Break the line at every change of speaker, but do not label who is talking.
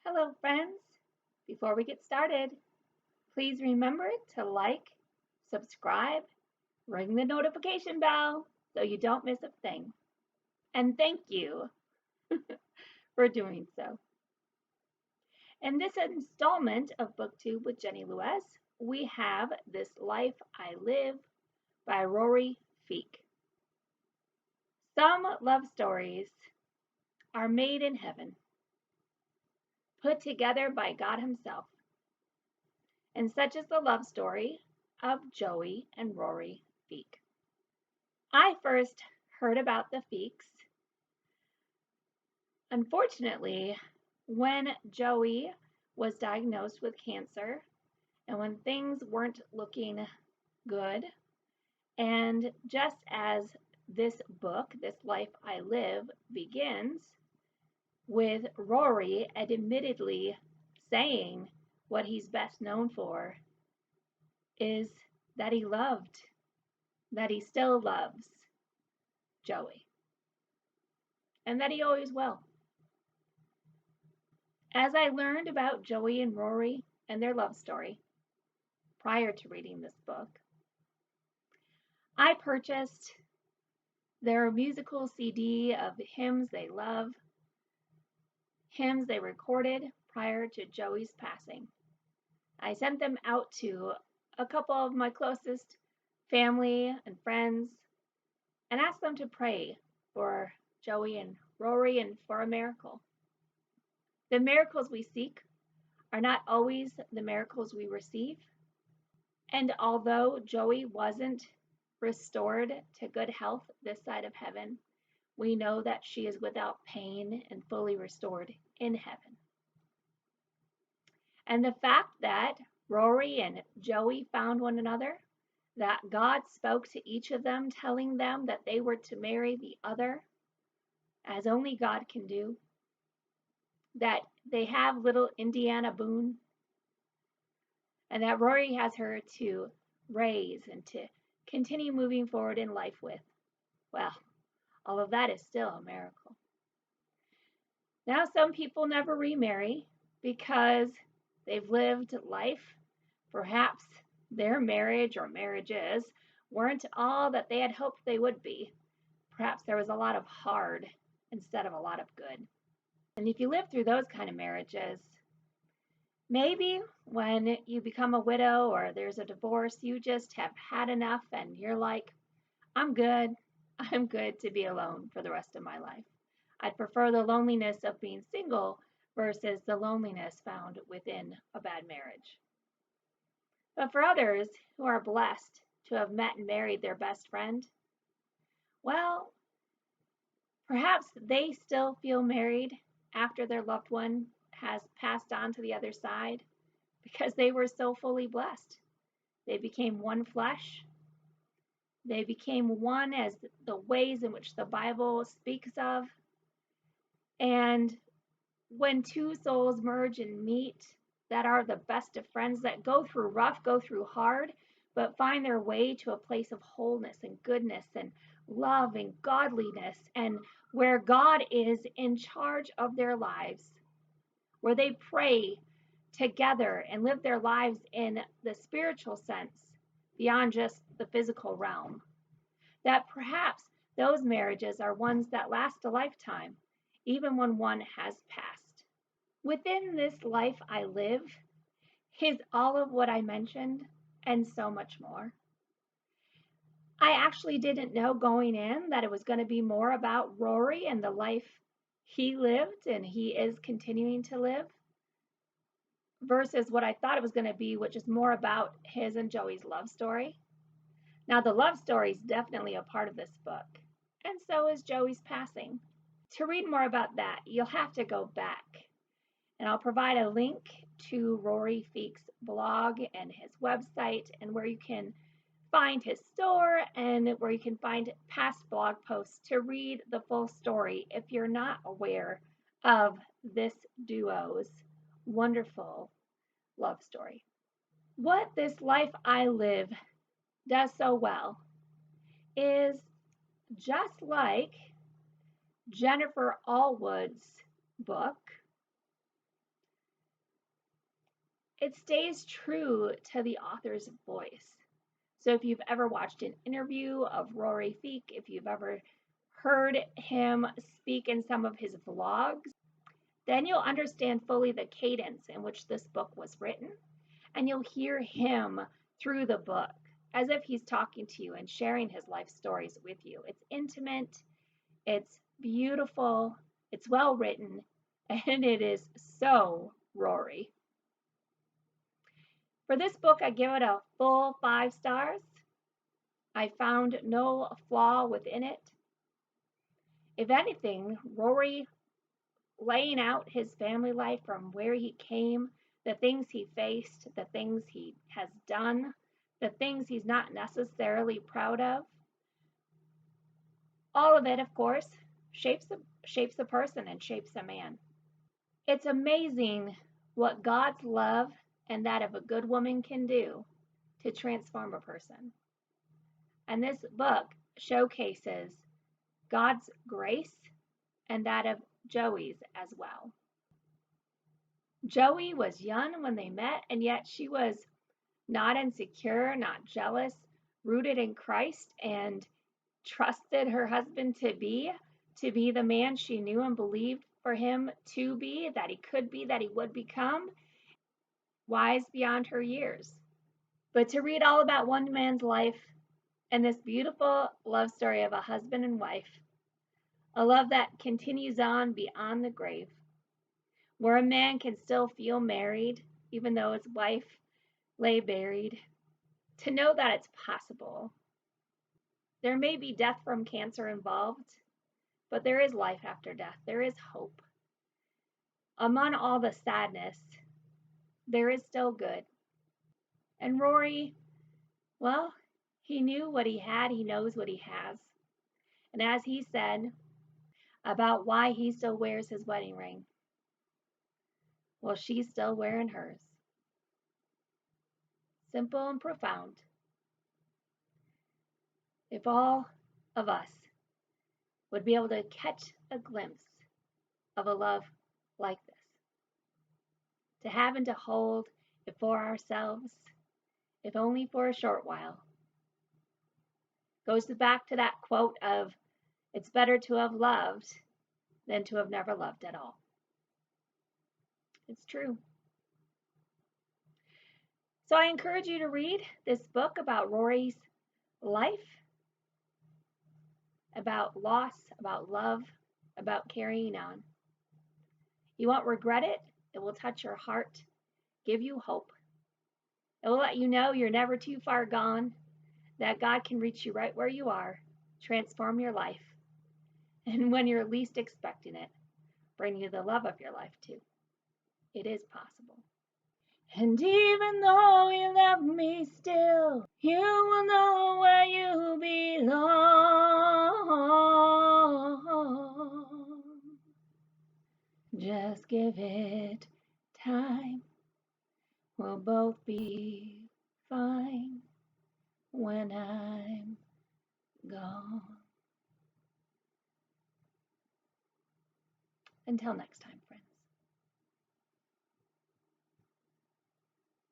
Hello, friends. Before we get started, please remember to like, subscribe, ring the notification bell so you don't miss a thing. And thank you for doing so. In this installment of BookTube with Jenny Lewis, we have This Life I Live by Rory Feek. Some love stories are made in heaven, put together by God Himself. And such is the love story of Joey and Rory Feek. I first heard about the Feeks, unfortunately, when Joey was diagnosed with cancer and when things weren't looking good. And just as this book, This Life I Live, begins with Rory admittedly saying what he's best known for is that he loved, that he still loves Joey, and that he always will. As I learned about Joey and Rory and their love story prior to reading this book, I purchased their musical CD of hymns they love, hymns they recorded prior to Joey's passing. I sent them out to a couple of my closest family and friends and asked them to pray for Joey and Rory and for a miracle. The miracles we seek are not always the miracles we receive. And although Joey wasn't restored to good health this side of heaven, we know that she is without pain and fully restored in heaven. And the fact that Rory and Joey found one another, that God spoke to each of them, telling them that they were to marry the other, as only God can do, that they have little Indiana Boone, and that Rory has her to raise and to continue moving forward in life with. Well, all of that is still a miracle. Now, some people never remarry because they've lived life. Perhaps their marriage or marriages weren't all that they had hoped they would be. Perhaps there was a lot of hard instead of a lot of good. And if you live through those kind of marriages, maybe when you become a widow or there's a divorce, you just have had enough and you're like, I'm good. I'm good to be alone for the rest of my life. I'd prefer the loneliness of being single versus the loneliness found within a bad marriage. But for others who are blessed to have met and married their best friend, well, perhaps they still feel married after their loved one has passed on to the other side because they were so fully blessed. They became one flesh. They became one as the ways in which the Bible speaks of. And when two souls merge and meet that are the best of friends, that go through rough, go through hard, but find their way to a place of wholeness and goodness and love and godliness, and where God is in charge of their lives, where they pray together and live their lives in the spiritual sense beyond just the physical realm, that perhaps those marriages are ones that last a lifetime, even when one has passed. Within this life I live is all of what I mentioned and so much more. I actually didn't know going in that it was going to be more about Rory and the life he lived and he is continuing to live versus what I thought it was going to be, which is more about his and Joey's love story. Now, the love story is definitely a part of this book, and so is Joey's passing. To read more about that, you'll have to go back, and I'll provide a link to Rory Feek's blog and his website, and where you can find his store and where you can find past blog posts to read the full story if you're not aware of this duo's wonderful love story. What This Life I Live does so well is, just like Jennifer Allwood's book, it stays true to the author's voice. So if you've ever watched an interview of Rory Feek, if you've ever heard him speak in some of his vlogs, then you'll understand fully the cadence in which this book was written, and you'll hear him through the book as if he's talking to you and sharing his life stories with you. It's intimate, it's beautiful, it's well written, and it is so Rory. For this book, I give it a full 5 stars. I found no flaw within it. If anything, Rory laying out his family life from where he came, the things he faced, the things he has done, the things he's not necessarily proud of. All of it, of course, shapes a person and shapes a man. It's amazing what God's love and that of a good woman can do to transform a person. And this book showcases God's grace and that of Joey's as well. Joey was young when they met, and yet she was not insecure, not jealous, rooted in Christ, and trusted her husband to be the man she knew and believed for him to be, that he could be, that he would become, wise beyond her years. But to read all about one man's life and this beautiful love story of a husband and wife, a love that continues on beyond the grave, where a man can still feel married even though his wife lay buried, to know that it's possible. There may be death from cancer involved, but there is life after death. There is hope. Among all the sadness, there is still good. And Rory, well, he knew what he had. He knows what he has. And as he said about why he still wears his wedding ring, well, she's still wearing hers. Simple and profound. If all of us would be able to catch a glimpse of a love like this, to have and to hold it for ourselves, if only for a short while, goes back to that quote of, it's better to have loved than to have never loved at all. It's true. So I encourage you to read this book about Rory's life, about loss, about love, about carrying on. You won't regret it. It will touch your heart, give you hope. It will let you know you're never too far gone, that God can reach you right where you are, transform your life, and when you're least expecting it, bring you the love of your life too. It is possible. And even though you love me still, you will know where you belong. Just give it time. We'll both be fine when I'm gone. Until next time.